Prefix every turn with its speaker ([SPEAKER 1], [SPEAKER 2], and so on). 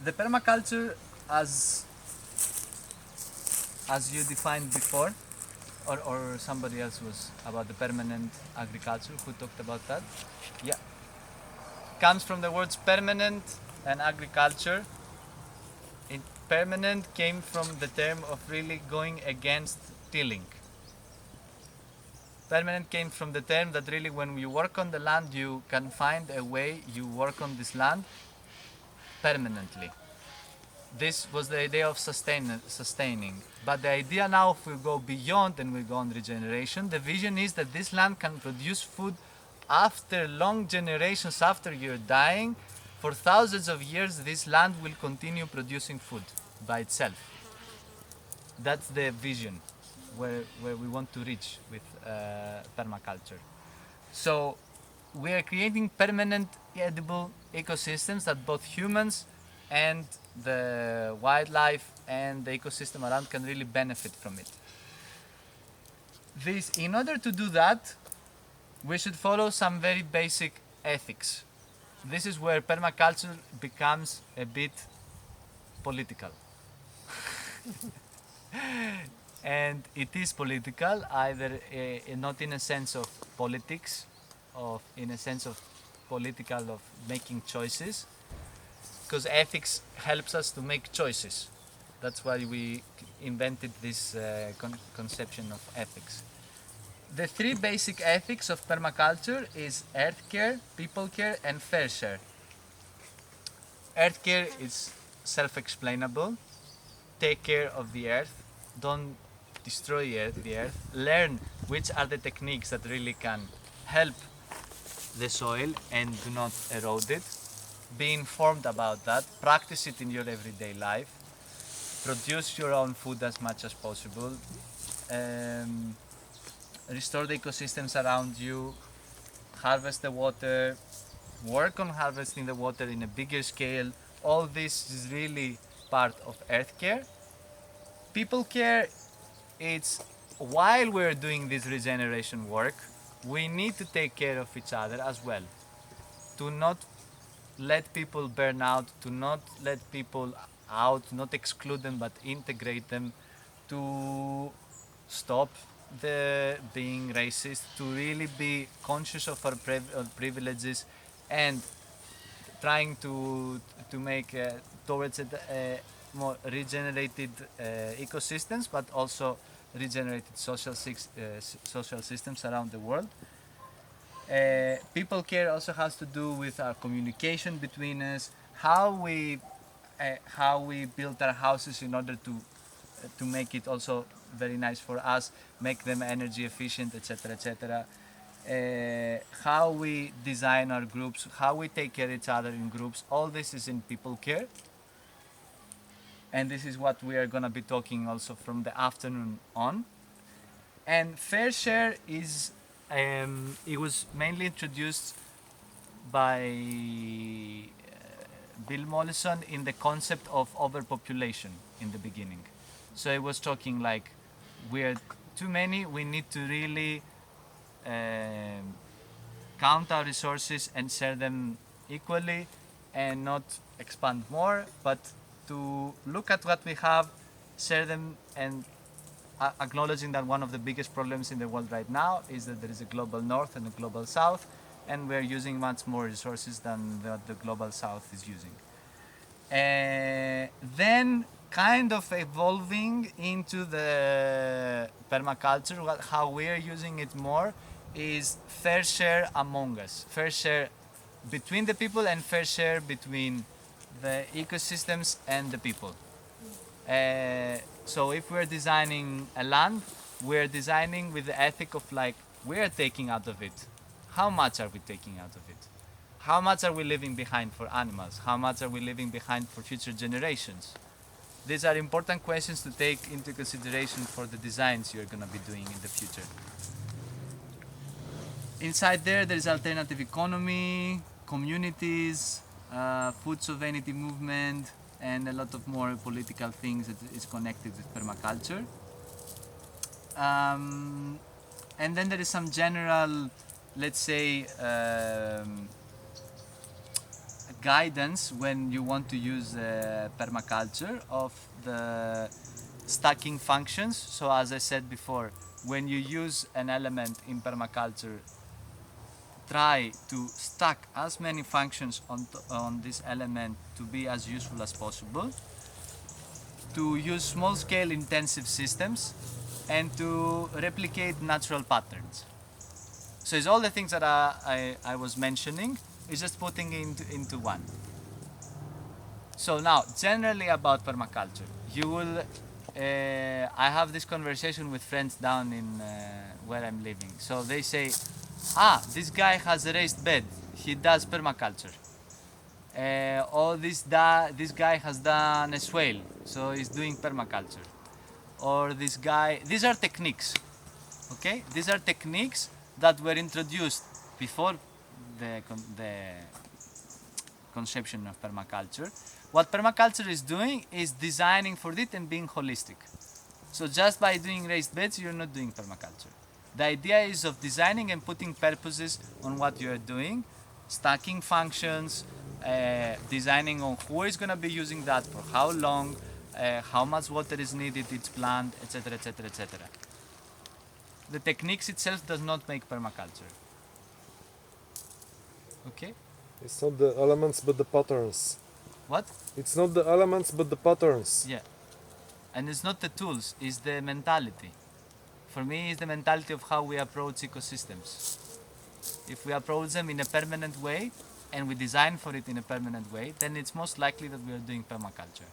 [SPEAKER 1] the permaculture as you defined before, or somebody else was about the permanent agriculture who talked about that. Yeah, comes from the words permanent and agriculture. Permanent came from the term of really going against tilling. Permanent came from the term that really when you work on the land, you can find a way you work on this land permanently. This was the idea of sustaining. But the idea now, if we go beyond and we go on regeneration, the vision is that this land can produce food after long generations after you're dying. For thousands of years, this land will continue producing food by itself. That's the vision where we want to reach with permaculture. So we are creating permanent edible ecosystems that both humans and the wildlife and the ecosystem around can really benefit from it. In order to do that, we should follow some very basic ethics. This is where permaculture becomes a bit political. And it is political, either not in a sense of politics, in a sense of political of making choices, because ethics helps us to make choices. That's why we invented this conception of ethics. The three basic ethics of permaculture is earth care, people care, and fair share. Earth care is self-explainable. Take care of the earth. Don't destroy the earth. Learn which are the techniques that really can help the soil and do not erode it. Be informed about that. Practice it in your everyday life. Produce your own food as much as possible. Restore the ecosystems around you. Harvest the water. Work on harvesting the water in a bigger scale. All this is really part of earth care. People care, it's while we're doing this regeneration work, we need to take care of each other as well. To not let people burn out, to not let people out, not exclude them but integrate them, to stop the being racist, to really be conscious of our privileges and trying to make towards a more regenerated ecosystems, but also regenerated social systems around the world. People care also has to do with our communication between us, how we build our houses in order to make it also very nice for us, make them energy efficient, etc., etc. How we design our groups, how we take care of each other in groups, all this is in people care. And this is what we are going to be talking also from the afternoon on. And fair share is, it was mainly introduced by Bill Mollison in the concept of overpopulation in the beginning. So it was talking like, we're too many, we need to really count our resources and share them equally and not expand more, but to look at what we have, share them, and acknowledging that one of the biggest problems in the world right now is that there is a global north and a global south, and we're using much more resources than the global south is using. Then kind of evolving into the permaculture, how we're using it more is fair share among us, fair share between the people and fair share between the ecosystems and the people. So if we're designing a land, we're designing with the ethic of like, we're taking out of it. How much are we taking out of it? How much are we leaving behind for animals? How much are we leaving behind for future generations? These are important questions to take into consideration for the designs you're going to be doing in the future. Inside there is alternative economy, communities, food sovereignty movement, and a lot of more political things that is connected with permaculture. And then there is some general, let's say, guidance when you want to use permaculture of the stacking functions. So as I said before, when you use an element in permaculture, try to stack as many functions on this element to be as useful as possible, to use small scale intensive systems, and to replicate natural patterns. So it's all the things that I was mentioning, is just putting into one. So now, generally about permaculture, you will, I have this conversation with friends down in where I'm living. So they say, this guy has a raised bed, he does permaculture. Or this guy has done a swale, so he's doing permaculture. Or this guy, these are techniques, okay? These are techniques that were introduced before the conception of permaculture. What permaculture is doing is designing for it and being holistic. So just by doing raised beds, you're not doing permaculture. The idea is of designing and putting purposes on what you're doing, stacking functions, designing on who is going to be using that for how long, how much water is needed each plant, etc., etc., etc. The techniques itself does not make permaculture. Okay?
[SPEAKER 2] It's not the elements but the patterns.
[SPEAKER 1] What?
[SPEAKER 2] It's not the elements but the patterns.
[SPEAKER 1] Yeah. And it's not the tools, it's the mentality. For me, it's the mentality of how we approach ecosystems. If we approach them in a permanent way and we design for it in a permanent way, then it's most likely that we are doing permaculture.